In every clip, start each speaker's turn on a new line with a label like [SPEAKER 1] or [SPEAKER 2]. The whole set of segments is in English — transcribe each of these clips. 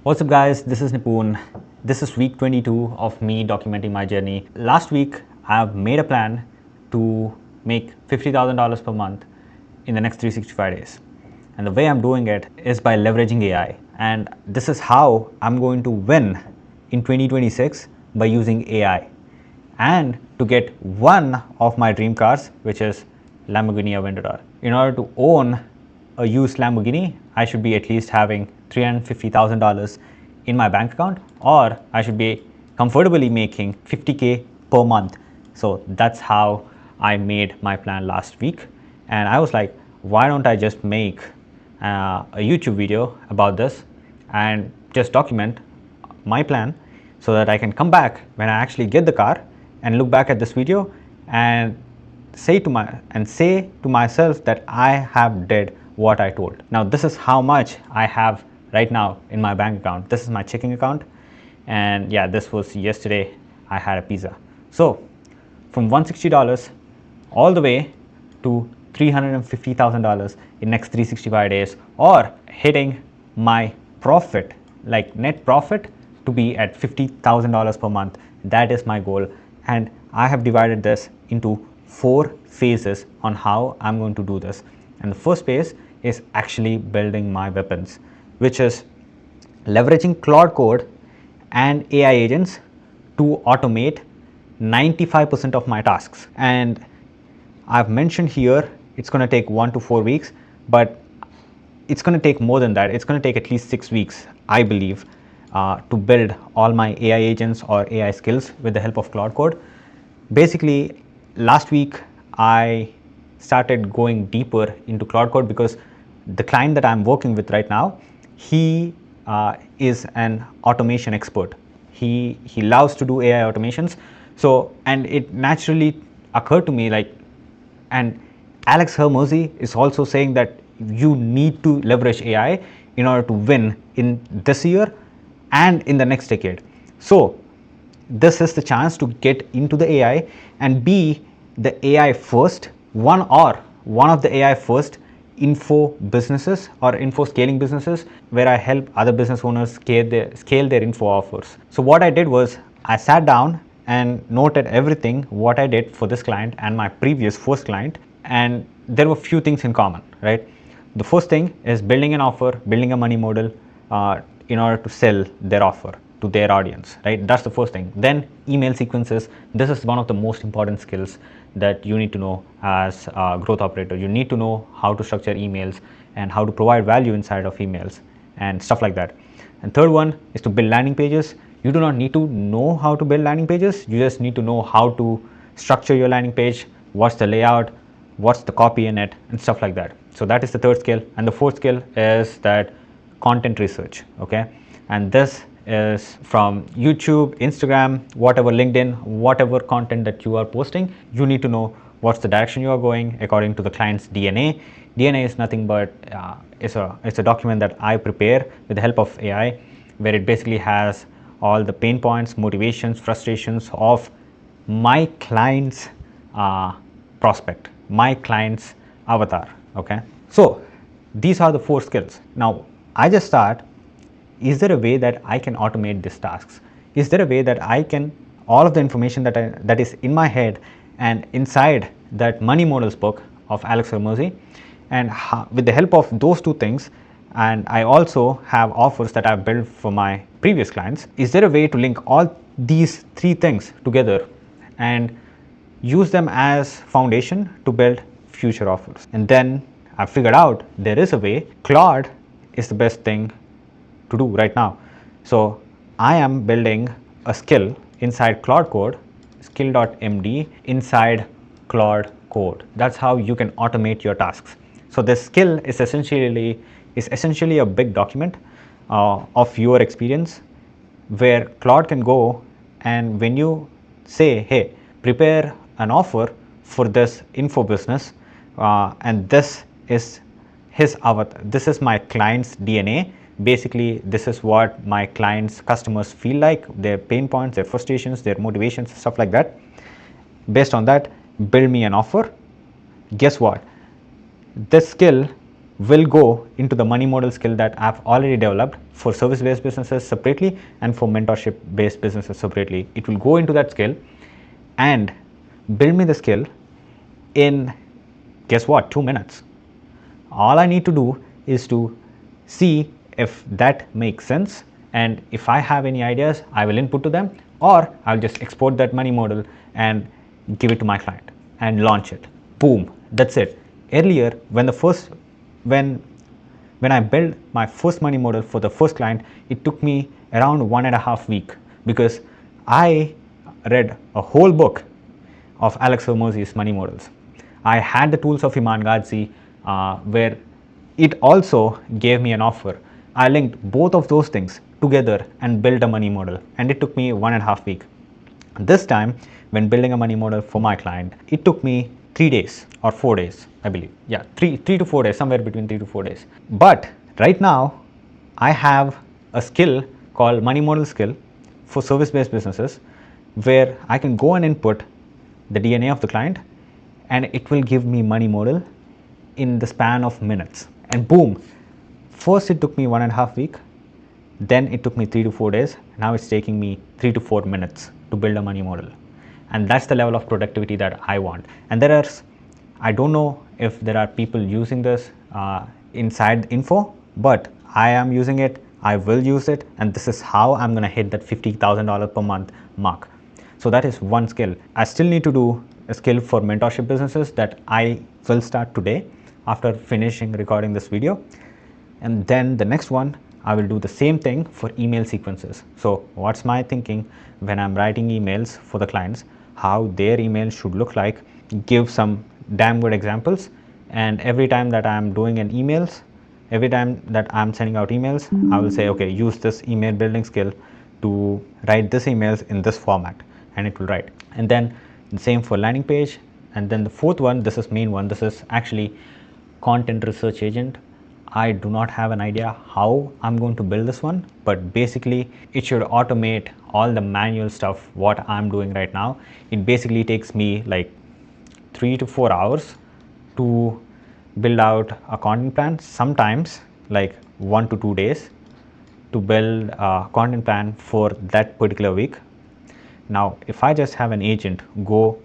[SPEAKER 1] What's up guys, this is Nipun. This is week 22 of me documenting my journey. Last week I've made a plan to make $50,000 per month in the next 365 days. And the way I'm doing it is by leveraging AI. And this is how I'm going to win in 2026 by using AI. And to get one of my dream cars, which is Lamborghini Aventador. In order to own a used Lamborghini, I should be at least having $350,000 in my bank account, or I should be comfortably making 50K per month. So that's how I made my plan last week. And I was like, why don't I just make a YouTube video about this and just document my plan so that I can come back when I actually get the car and look back at this video and say to myself that I have did what I told. Now this is how much I have right now in my bank account. This is my checking account, and yeah, this was yesterday. I had a pizza. So from $160 all the way to $350,000 in next 365 days, or hitting my profit, like net profit, to be at $50,000 per month. That is my goal, and I have divided this into 4 phases on how I'm going to do this. And the first phase is actually building my weapons, which is leveraging Claude Code and AI agents to automate 95% of my tasks. And I've mentioned here it's going to take 1 to 4 weeks, but it's going to take more than that. It's going to take at least 6 weeks, I believe, to build all my AI agents or AI skills with the help of Claude Code. Basically, last week I started going deeper into Claude Code because the client that I'm working with right now, he is an automation expert. He loves to do AI automations. So, and it naturally occurred to me, like, and Alex Hormozi is also saying that you need to leverage AI in order to win in this year and in the next decade. So this is the chance to get into the AI and be the AI first, one of the AI first info businesses or info scaling businesses, where I help other business owners scale their info offers. So what I did was I sat down and noted everything what I did for this client and my previous first client, and there were few things in common, right? The first thing is building an offer, building a money model in order to sell their offer to their audience, right? That's the first thing. Then email sequences. This is one of the most important skills that you need to know as a growth operator. You need to know how to structure emails and how to provide value inside of emails and stuff like that. And third one is to build landing pages. You do not need to know how to build landing pages. You just need to know how to structure your landing page, what's the layout, what's the copy in it, and stuff like that. So that is the third skill. And the fourth skill is that content research, okay? And this is from YouTube, Instagram, whatever, LinkedIn, whatever content that you are posting, you need to know what's the direction you are going according to the client's DNA. DNA is nothing but it's a document that I prepare with the help of AI, where it basically has all the pain points, motivations, frustrations of my client's prospect, my client's avatar. Okay, so these are the 4 skills. Now I just thought, is there a way that I can automate these tasks? Is there a way that I can, all of the information that is in my head and inside that money models book of Alex Hormozi, and with the help of those 2 things, and I also have offers that I've built for my previous clients, is there a way to link all these 3 things together and use them as foundation to build future offers? And then I figured out there is a way. Claude is the best thing to do right now. So I am building a skill inside Claude Code, skill.md inside Claude Code. That's how you can automate your tasks. So this skill is essentially a big document of your experience, where Claude can go, and when you say, hey, prepare an offer for this info business, and this is his avatar, this is my client's DNA. Basically, this is what my clients' customers feel like, their pain points, their frustrations, their motivations, stuff like that. Based on that, build me an offer. Guess what? This skill will go into the money model skill that I've already developed for service-based businesses separately and for mentorship-based businesses separately. It will go into that skill and build me the skill in, guess what, 2 minutes. All I need to do is to see if that makes sense, and if I have any ideas, I will input to them, or I'll just export that money model and give it to my client and launch it. Boom, that's it. Earlier, when I built my first money model for the first client, it took me around 1.5 weeks because I read a whole book of Alex Hormozi's money models. I had the tools of Iman Gadzhi, where it also gave me an offer. I linked both of those things together and built a money model, and it took me 1.5 weeks. This time, when building a money model for my client, it took me 3 days or 4 days, I believe. Yeah, 3 to 4 days, somewhere between 3 to 4 days. But right now, I have a skill called money model skill for service-based businesses, where I can go and input the DNA of the client, and it will give me money model in the span of minutes. And boom, first it took me 1.5 weeks, then it took me 3 to 4 days. Now it's taking me 3 to 4 minutes to build a money model. And that's the level of productivity that I want. And I don't know if there are people using this inside info, but I am using it, I will use it, and this is how I'm going to hit that $50,000 per month mark. So that is one skill. I still need to do a skill for mentorship businesses that I will start today after finishing recording this video. And then the next one, I will do the same thing for email sequences. So what's my thinking when I'm writing emails for the clients, how their email should look like, give some damn good examples. And every time that I'm doing every time that I'm sending out emails, I will say, okay, use this email building skill to write this emails in this format, and it will write. And then the same for landing page. And then the fourth one, this is main one, this is actually content research agent. I do not have an idea how I'm going to build this one, but basically it should automate all the manual stuff what I'm doing right now. It basically takes me like 3 to 4 hours to build out a content plan, sometimes like 1 to 2 days to build a content plan for that particular week. Now, if I just have an agent go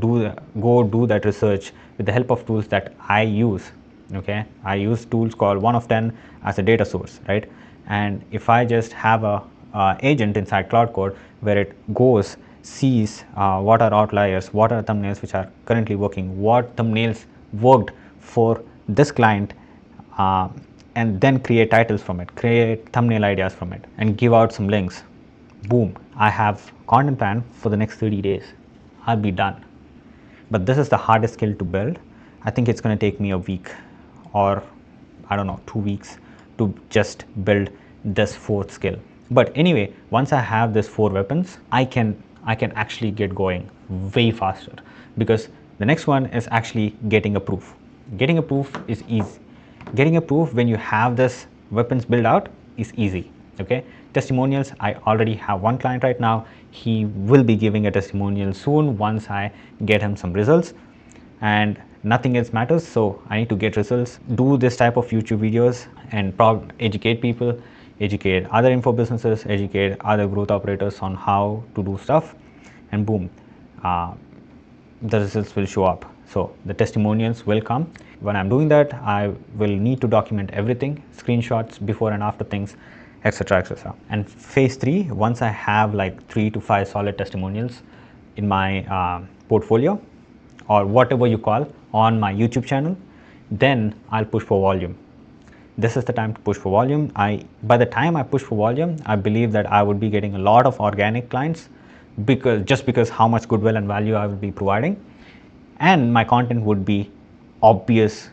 [SPEAKER 1] do that research with the help of tools that I use, okay, I use tools called 1 of 10 as a data source, right? And if I just have a agent inside Cloud Code where it goes, sees what are outliers, what are thumbnails which are currently working, what thumbnails worked for this client, and then create titles from it, create thumbnail ideas from it, and give out some links. Boom, I have content plan for the next 30 days. I'll be done. But this is the hardest skill to build. I think it's going to take me a week or I don't know, 2 weeks to just build this fourth skill. But anyway, once I have this 4 weapons, I can actually get going way faster, because the next one is actually getting a proof. Getting a proof is easy. Getting a proof when you have this weapons built out is easy. Okay, testimonials, I already have one client right now. He will be giving a testimonial soon once I get him some results, and nothing else matters. So I need to get results, do this type of YouTube videos, and educate people, educate other info businesses, educate other growth operators on how to do stuff, and boom, the results will show up. So the testimonials will come. When I'm doing that, I will need to document everything, screenshots, before and after things, etc., etc. And phase 3, once I have like 3 to 5 solid testimonials in my portfolio, or whatever you call, on my YouTube channel, then I'll push for volume. This is the time to push for volume. By the time I push for volume, I believe that I would be getting a lot of organic clients, because how much goodwill and value I will be providing, and my content would be obvious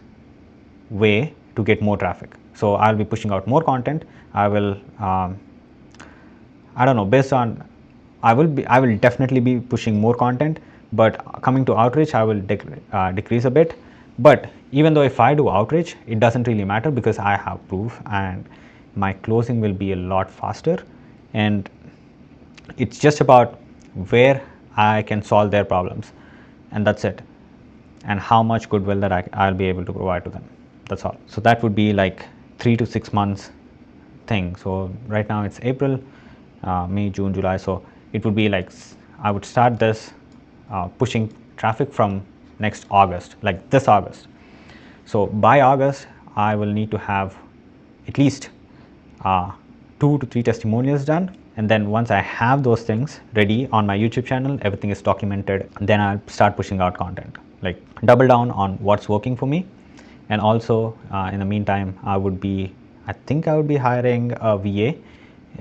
[SPEAKER 1] way to get more traffic. So I'll be pushing out more content. I will I don't know, based on I will definitely be pushing more content, but coming to outreach, I will decrease a bit. But even though if I do outreach, it doesn't really matter, because I have proof and my closing will be a lot faster, and it's just about where I can solve their problems, and that's it, and how much goodwill that I'll be able to provide to them. That's all. So that would be like 3 to 6 months thing. So right now it's April, May, June, July. So it would be like I would start this pushing traffic from next August, like this August. So by August, I will need to have at least 2 to 3 testimonials done. And then once I have those things ready on my YouTube channel, everything is documented, then I'll start pushing out content, like double down on what's working for me. And also in the meantime, I think I would be hiring a VA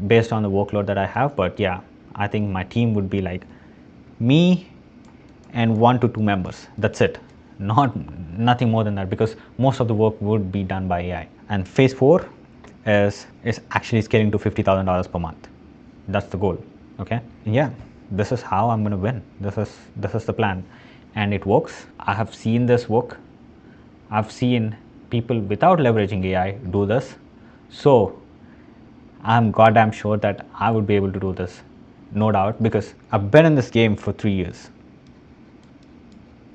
[SPEAKER 1] based on the workload that I have. But yeah, I think my team would be like me and 1 to 2 members. That's it. Nothing more than that, because most of the work would be done by AI. And phase 4 is actually scaling to $50,000 per month. That's the goal. Okay. And yeah, this is how I'm going to win. This is the plan, and it works. I have seen this work. I've seen people without leveraging AI do this. So I'm goddamn sure that I would be able to do this, no doubt, because I've been in this game for 3 years.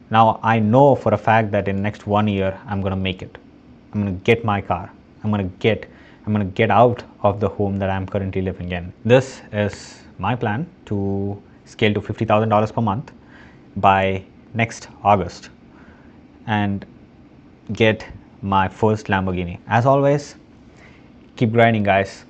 [SPEAKER 1] Now I know for a fact that in next 1 year I'm going to make it. I'm going to get my car. I'm going to get out of the home that I'm currently living in. This is my plan to scale to $50,000 per month by next August and get my first Lamborghini. As always, keep grinding, guys.